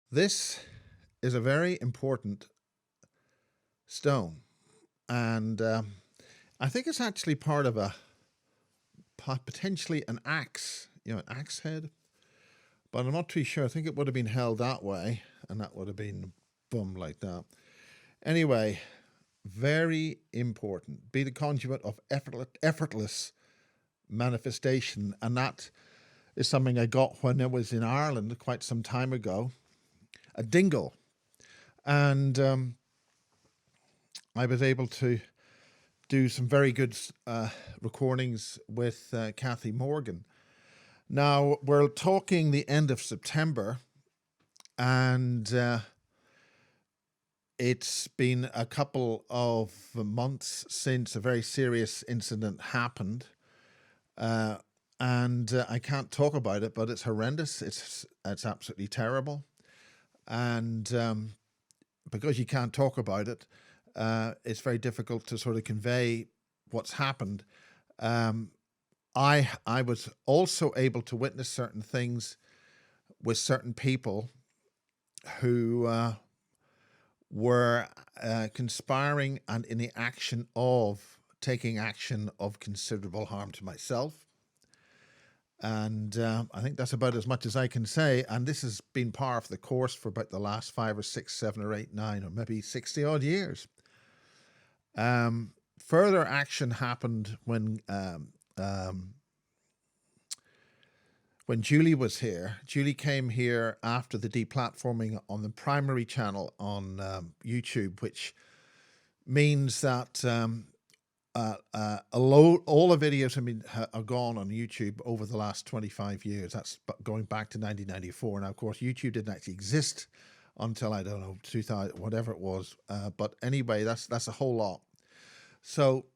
This is a very important stone, and I think it's actually part of a potentially an axe, an axe head, but I'm not too sure. I think it would have been held that way, and that would have been boom like that. Anyway, very important. Be the conduit of effortless manifestation, and that is something I got when I was in Ireland quite some time ago. A dingle, and I was able to do some very good recordings with Kathy Morgan. Now, we're talking the end of September, and it's been a couple of months since a very serious incident happened. Uh, and I can't talk about it, but it's horrendous. It's absolutely terrible. And because you can't talk about it, it's very difficult to sort of convey what's happened. Um, I was also able to witness certain things with certain people who were conspiring and in the action of taking action of considerable harm to myself. And I think that's about as much as I can say. And this has been par of the course for about the last 5 or 6, 7 or 8, 9, or maybe 60 odd years. Further action happened when Julie was here. Julie came here after the deplatforming on the primary channel on YouTube, which means that all the videos are gone on YouTube over the last 25 years. That's going back to 1994. Now, of course, YouTube didn't actually exist until, I don't know, 2000, whatever it was. But anyway, that's a whole lot. So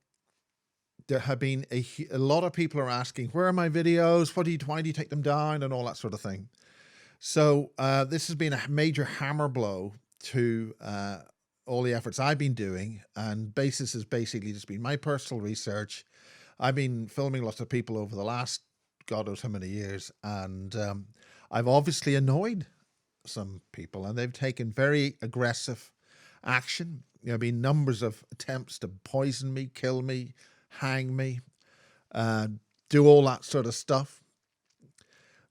there have been a lot of people are asking, where are my videos? Why do you take them down, and all that sort of thing. So this has been a major hammer blow to all the efforts I've been doing, and Basis has basically just been my personal research. I've been filming lots of people over the last God knows how many years, and I've obviously annoyed some people, and they've taken very aggressive action. There have been numbers of attempts to poison me, kill me, hang me, do all that sort of stuff.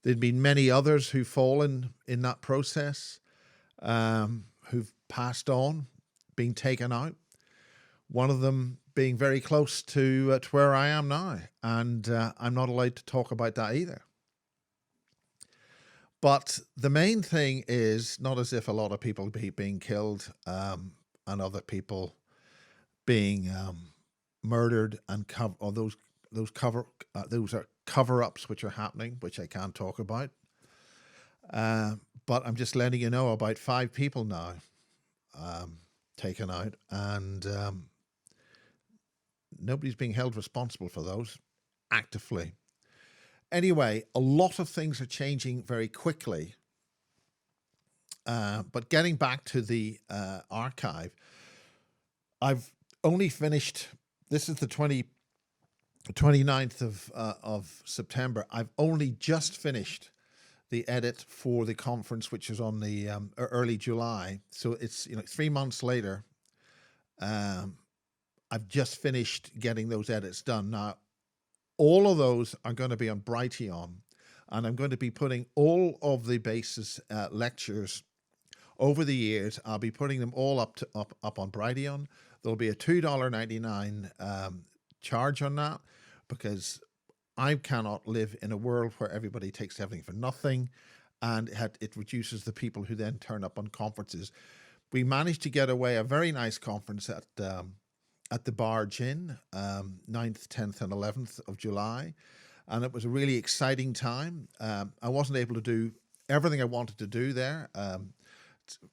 There'd been many others who've fallen in that process, who've passed on, been taken out. One of them being very close to where I am now, and I'm not allowed to talk about that either. But the main thing is not as if a lot of people being killed and other people being murdered, and those are cover-ups which are happening, which I can't talk about. But I'm just letting you know about 5 people now taken out, and nobody's being held responsible for those actively. Anyway, a lot of things are changing very quickly. But getting back to the archive, I've only finished, this is the 29th of September. I've only just finished the edit for the conference, which is on the early July. So it's 3 months later. I've just finished getting those edits done. Now, all of those are going to be on Brighteon, and I'm going to be putting all of the Bases lectures over the years. I'll be putting them all up on Brighteon. There'll be a $2.99 charge on that, because I cannot live in a world where everybody takes everything for nothing, and it reduces the people who then turn up on conferences. We managed to get away a very nice conference at the Barge Inn, 9th, 10th, and 11th of July, and it was a really exciting time. I wasn't able to do everything I wanted to do there.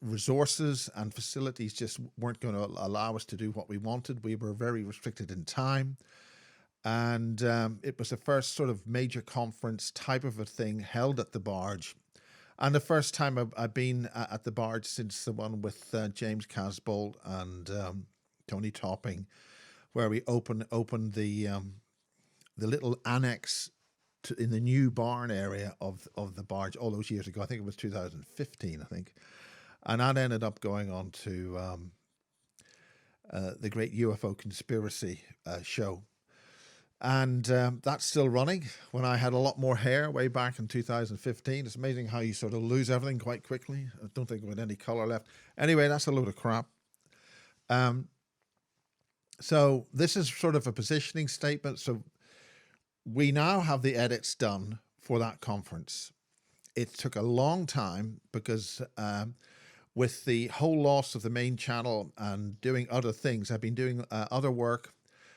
Resources and facilities just weren't going to allow us to do what we wanted. We were very restricted in time. And it was the first sort of major conference type of a thing held at the Barge. And the first time I've been at the Barge since the one with James Casbolt and Tony Topping, where we opened the little annex in the new barn area of the barge all those years ago. I think it was 2015, I think. And that ended up going on to the Great UFO Conspiracy show. And that's still running. When I had a lot more hair way back in 2015, it's amazing how you sort of lose everything quite quickly. I don't think with any color left. Anyway, that's a load of crap. So this is sort of a positioning statement. So we now have the edits done for that conference. It took a long time because with the whole loss of the main channel and doing other things, I've been doing other work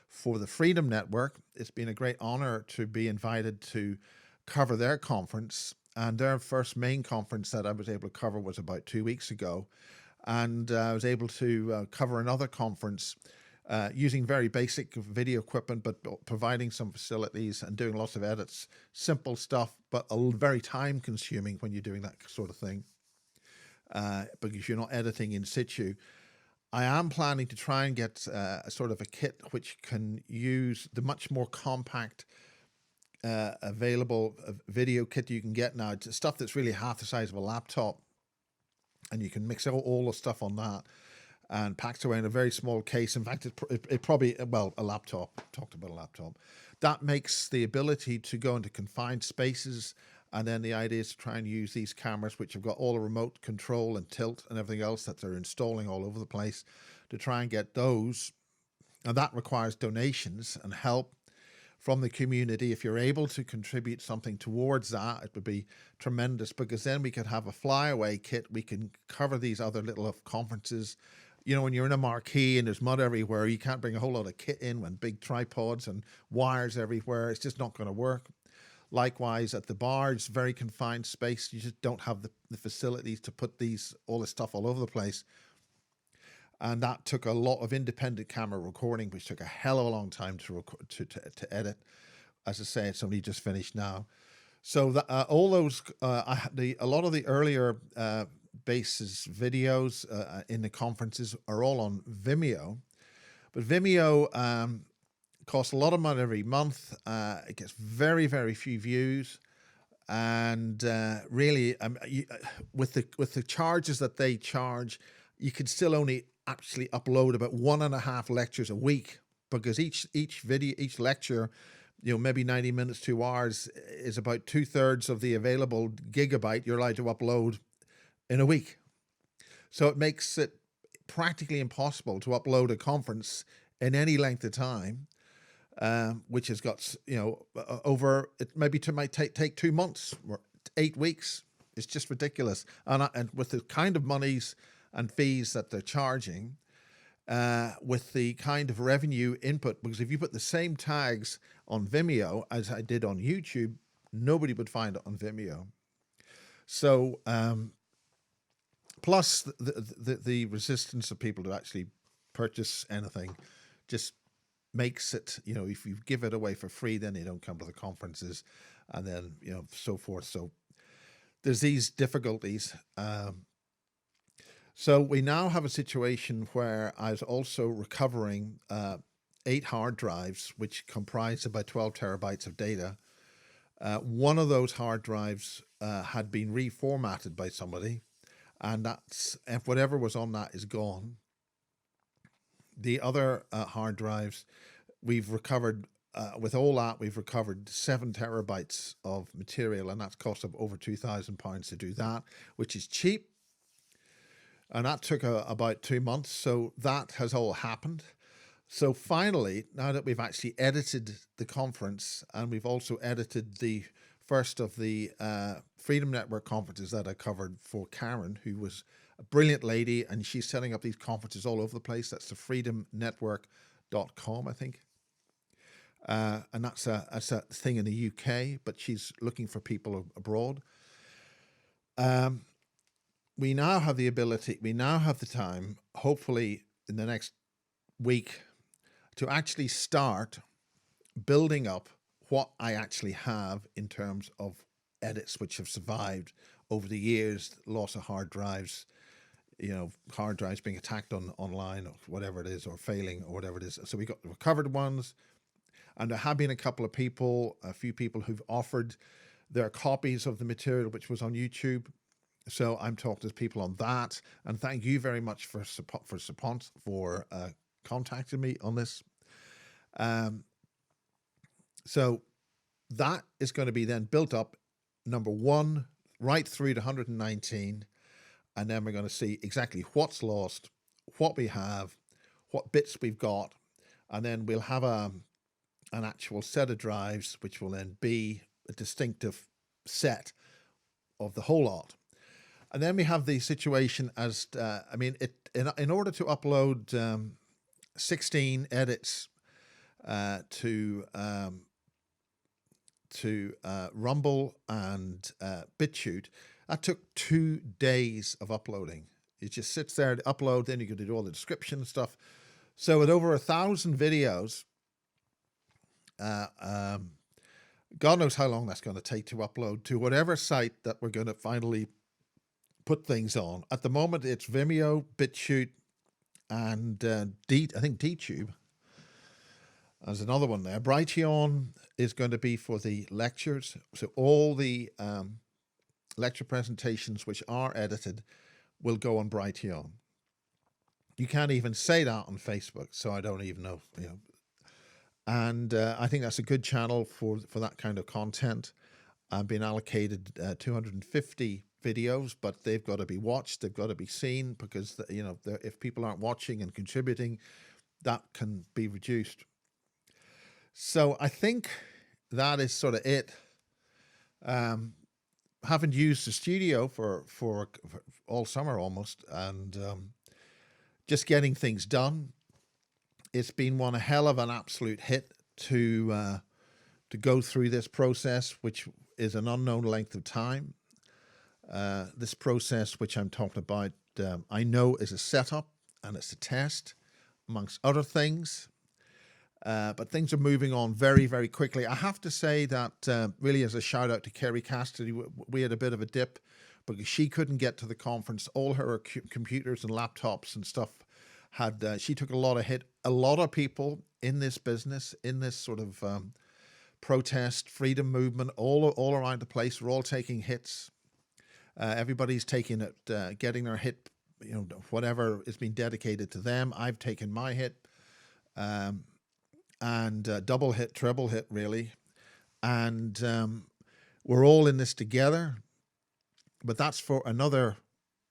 for the Freedom Network. It's been a great honor to be invited to cover their conference. And their first main conference that I was able to cover was about 2 weeks ago. And I was able to cover another conference using very basic video equipment, but providing some facilities and doing lots of edits. Simple stuff, but very time consuming when you're doing that sort of thing, because you're not editing in situ. I am planning to try and get a sort of a kit which can use the much more compact available video kit you can get now. It's stuff that's really half the size of a laptop, and you can mix all the stuff on that and packed away in a very small case. In fact, it probably, well, a laptop, talked about a laptop. That makes the ability to go into confined spaces. And then the idea is to try and use these cameras, which have got all the remote control and tilt and everything else that they're installing all over the place, to try and get those. And that requires donations and help from the community. If you're able to contribute something towards that, it would be tremendous, because then we could have a flyaway kit. We can cover these other little conferences. You know, when you're in a marquee and there's mud everywhere, you can't bring a whole lot of kit in when big tripods and wires everywhere. It's just not going to work. Likewise, at the barge, very confined space, you just don't have the facilities to put all this stuff all over the place. And that took a lot of independent camera recording, which took a hell of a long time to edit. As I say, it's only just finished now. So all those, a lot of the earlier bases videos in the conferences are all on Vimeo. But Vimeo costs a lot of money every month. It gets very, very few views, and really, with the charges that they charge, you can still only actually upload about 1.5 lectures a week, because each lecture, you know, maybe 90 minutes, 2 hours, is about 2/3 of the available gigabyte you're allowed to upload in a week. So it makes it practically impossible to upload a conference in any length of time. Which has got, you know, it might take 2 months or 8 weeks. It's just ridiculous. And with the kind of monies and fees that they're charging, with the kind of revenue input, because if you put the same tags on Vimeo as I did on YouTube, nobody would find it on Vimeo. So, plus the resistance of people to actually purchase anything just makes it, you know, if you give it away for free, then they don't come to the conferences, and then, you know, so forth. So there's these difficulties. So we now have a situation where I was also recovering 8 hard drives, which comprise about 12 terabytes of data. One of those hard drives had been reformatted by somebody, and if whatever was on that is gone. The other hard drives, we've recovered, with all that, we've recovered 7 terabytes of material, and that's cost of over £2,000 to do that, which is cheap. And that took about 2 months. So that has all happened. So finally, now that we've actually edited the conference, and we've also edited the first of the Freedom Network conferences that I covered for Karen, who was a brilliant lady, and she's setting up these conferences all over the place. That's the freedomnetwork.com, I think. And that's a thing in the UK, but she's looking for people abroad. We now have the ability, we now have the time, hopefully in the next week, to actually start building up what I actually have in terms of edits which have survived over the years, loss of hard drives, you know, hard drives being attacked online or whatever it is, or failing or whatever it is. So we got the recovered ones. And there have been a few people who've offered their copies of the material which was on YouTube. So I'm talking to people on that. And thank you very much for contacting me on this. So that is going to be then built up, number 1, right through to 119. And then we're going to see exactly what's lost, what we have, what bits we've got. And then we'll have an actual set of drives, which will then be a distinctive set of the whole lot. And then we have the situation as, in order to upload 16 edits to Rumble and BitChute, that took 2 days of uploading. It just sits there to upload, then you can do all the description stuff. So with over 1,000 videos, God knows how long that's going to take to upload to whatever site that we're going to finally put things on. At the moment, it's Vimeo, BitChute, and I think DTube. There's another one there. Brighteon is going to be for the lectures. So all the lecture presentations which are edited will go on Brighteon. You can't even say that on Facebook, so I don't even know. And I think that's a good channel for that kind of content. I've been allocated 250 videos, but they've got to be watched. They've got to be seen because if people aren't watching and contributing, that can be reduced. So I think that is sort of it. Haven't used the studio for all summer almost, and just getting things done. It's been one hell of an absolute hit to go through this process, which is an unknown length of time. This process, which I'm talking about, I know is a setup and it's a test, amongst other things. But things are moving on very, very quickly. I have to say that really as a shout out to Kerry Cassidy, we had a bit of a dip because she couldn't get to the conference. All her computers and laptops and stuff she took a lot of hit. A lot of people in this business, in this sort of protest, freedom movement, all around the place, we're all taking hits. Everybody's taking it, getting their hit, whatever is being dedicated to them. I've taken my hit. And double hit, treble hit, really. And we're all in this together. But that's for another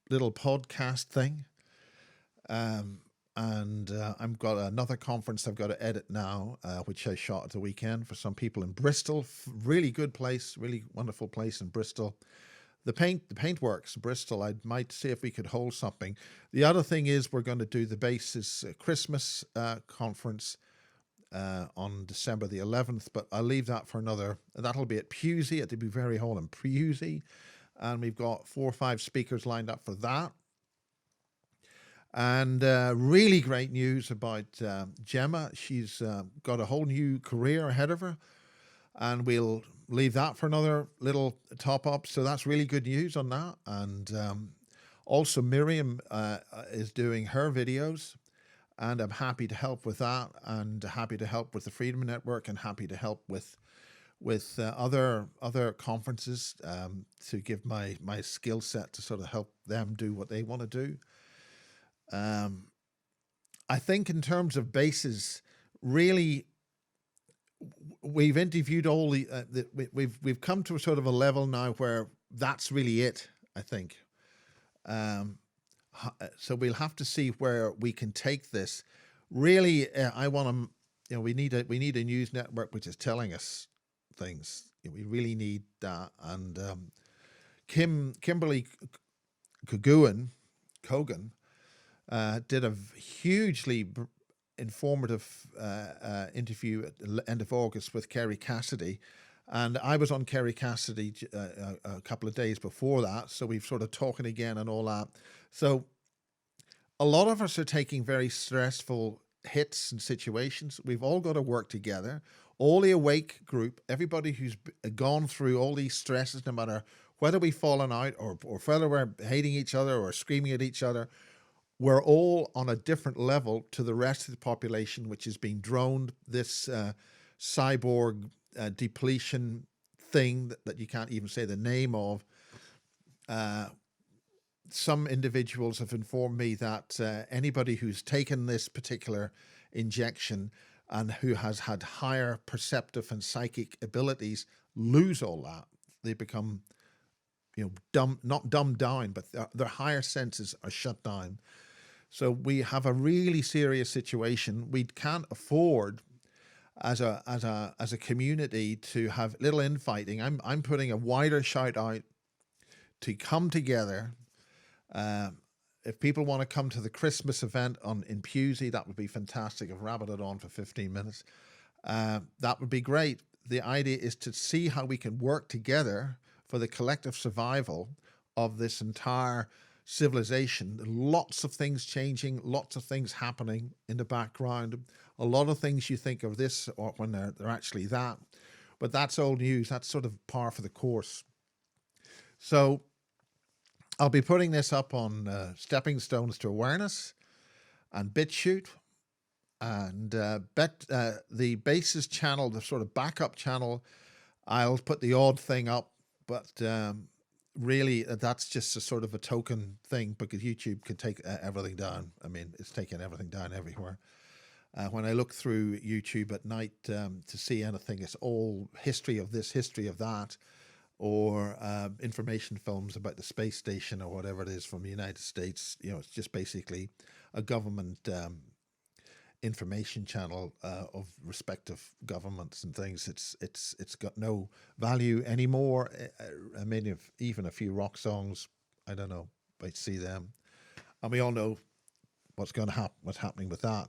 little podcast thing. I've got another conference I've got to edit now, which I shot at the weekend for some people in Bristol. Really good place, really wonderful place in Bristol. The Paintworks, Bristol. I might see if we could hold something. The other thing is we're going to do the Bases Christmas conference on December the 11th, but I'll leave that for another. That'll be at Pusey at the Bouverie Hall in Pusey, and we've got 4 or 5 speakers lined up for that. And really great news about Gemma. She's got a whole new career ahead of her, and we'll leave that for another little top up. So that's really good news on that. And also Miriam is doing her videos. And I'm happy to help with that, and happy to help with the Freedom Network, and happy to help with other conferences to give my skill set to sort of help them do what they want to do. I think in terms of bases, really, we've interviewed all we've come to a sort of a level now where that's really it, I think. So we'll have to see where we can take this. Really, I want to, we need a news network which is telling us things. We really need that. And Kimberly Kogan did a hugely informative interview at the end of August with Kerry Cassidy. And I was on Kerry Cassidy a couple of days before that. So we've sort of talking again and all that. So a lot of us are taking very stressful hits and situations. We've all got to work together. All the awake group, everybody who's gone through all these stresses, no matter whether we've fallen out or whether we're hating each other or screaming at each other, we're all on a different level to the rest of the population, which is being droned this cyborg depletion thing that you can't even say the name of. Some individuals have informed me that anybody who's taken this particular injection and who has had higher perceptive and psychic abilities lose all that. They become, dumb, not dumbed down, but their higher senses are shut down. So we have a really serious situation. We can't afford as a community to have little infighting. I'm putting a wider shout out to come together. If people want to come to the Christmas event in Pusey, that would be fantastic. I've rabbited it on for 15 minutes. That would be great. The idea is to see how we can work together for the collective survival of this entire civilization. Lots of things changing, lots of things happening in the background. A lot of things you think of this or when they're actually that. But that's old news. That's sort of par for the course. So I'll be putting this up on Stepping Stones to Awareness and BitChute and the Bases channel, the sort of backup channel. I'll put the odd thing up, but really that's just a sort of a token thing because YouTube can take everything down. I mean, it's taking everything down everywhere. When I look through YouTube at night to see anything, it's all history of this, history of that, or information films about the space station or whatever it is from the United States. It's just basically a government information channel of respective governments and things. It's got no value anymore. I mean, even a few rock songs, I don't know, might see them, and we all know what's going to happen, what's happening with that.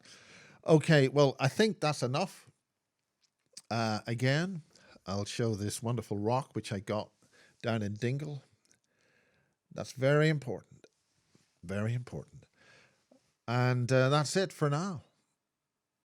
Okay, well, I think that's enough. Again, I'll show this wonderful rock which I got down in Dingle. That's very important, very important. And that's it for now.